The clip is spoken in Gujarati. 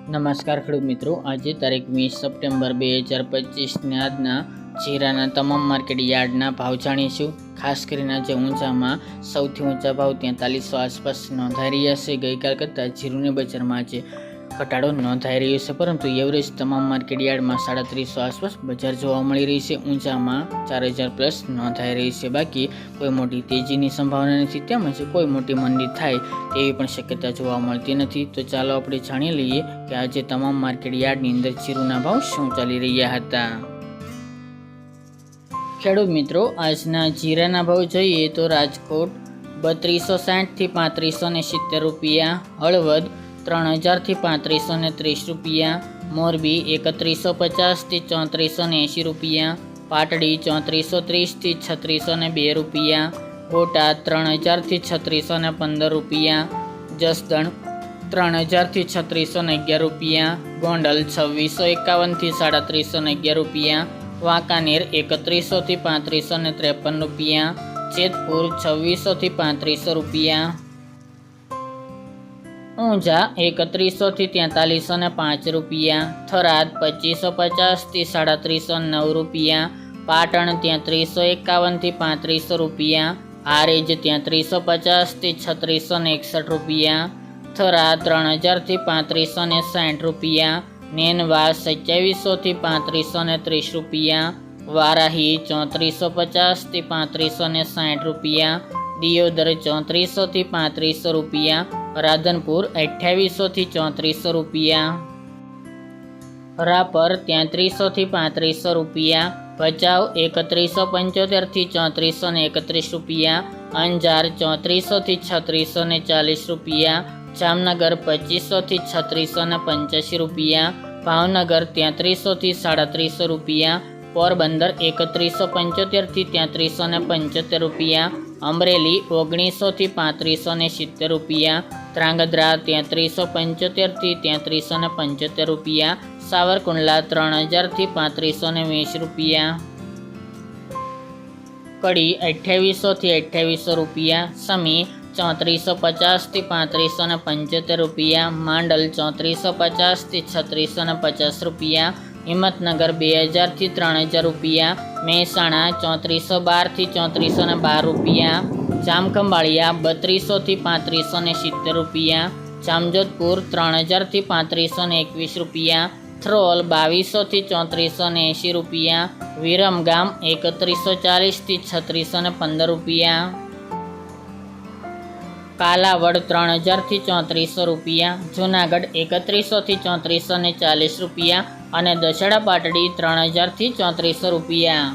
નમસ્કાર ખેડૂત મિત્રો, આજે તારીખ 20 સપ્ટેમ્બર 2025 આજના જીરાના તમામ માર્કેટ યાર્ડના ભાવ જાણીશું। ખાસ કરીને આજે ઊંચામાં સૌથી ઊંચા ભાવ 4300 આસપાસ નોંધાઈ રહ્યા છે। ગઈકાલ કરતાં જીરુની બજારમાં આજે ઘટાડો નોંધાઈ રહ્યો છે, પરંતુ એવરેજ તમામ માર્કેટ યાર્ડમાં 3750 આસપાસ બજાર જોવા મળી રહી છે। ઊંચામાં 4000 પ્લસ નોંધાઈ રહી છે। બાકી કોઈ મોટી તેજીની સંભાવના નથી, તેમજ કોઈ મોટી મંદી થાય તેવી પણ શક્યતા જોવા મળતી નથી। તો ચાલો આપણે જાણી લઈએ કે આજે તમામ માર્કેટ યાર્ડની અંદર જીરુના ભાવ શું ચાલી રહ્યા હતા। ખેડૂત મિત્રો, આજના જીરાના ભાવ જોઈએ તો રાજકોટ 3260 થી 3570 રૂપિયા, હળવદ 3000 થી 3530 રૂપિયા, મોરબી 3150 થી 3480 રૂપિયા, પાટડી 3430 થી 3602 રૂપિયા, બોટાદ 3000 થી 3615 રૂપિયા, જસદણ 3000 થી 3611 રૂપિયા, ગોંડલ 2651 થી 3711 રૂપિયા, વાંકાનેર 3100 થી 3553 રૂપિયા, જેતપુર 2600 થી 3500 રૂપિયા, ઊંઝા 3100 થી 4305 રૂપિયા, થરાદ 2550 થી 3709 રૂપિયા, પાટણ 3351 થી 3500 રૂપિયા, હારેજ 3350 થી 3661 રૂપિયા, થરા 3000 થી 3560 રૂપિયા, નેનવા 2700 થી 3530 રૂપિયા, વારાહી 3450 થી 3560 રૂપિયા, દિયોદર 3400 થી 3500 રૂપિયા, રાધનપુર 2800 થી 3400 રૂપિયા, રાપર 3300 થી 3500 રૂપિયા, ભચાઉ 3175 થી 3431 રૂપિયા, અંજાર 3400 થી 3640 રૂપિયા, જામનગર 2500 થી 3685 રૂપિયા, ભાવનગર 3300 થી 3700 રૂપિયા, પોરબંદર 3175 થી 3375 રૂપિયા, અમરેલી 1900 થી 3570 રૂપિયા, ધ્રાંગધ્રા 3375 થી 3375 રૂપિયા, સાવરકુંડલા 3000 થી 3520 રૂપિયા, કડી 2800 થી 2800 રૂપિયા, સમી 3450 થી 3575 રૂપિયા, માંડલ 3450 થી 3650 રૂપિયા, હિંમતનગર 2000 થી 3000 રૂપિયા, મહેસાણા 3412 થી 3412 રૂપિયા, જામખંભાળિયા 3200 થી 3570 રૂપિયા, જામજોધપુર 3000 થી 3521 રૂપિયા, થ્રોલ 2200 થી 3480 રૂપિયા, વિરમગામ 3140 થી 3615 રૂપિયા, કાલાવડ 3000 થી 3400 રૂપિયા, જૂનાગઢ 3100 થી 3440 રૂપિયા અને દશેડા પાટડી 3000 થી 3400 રૂપિયા।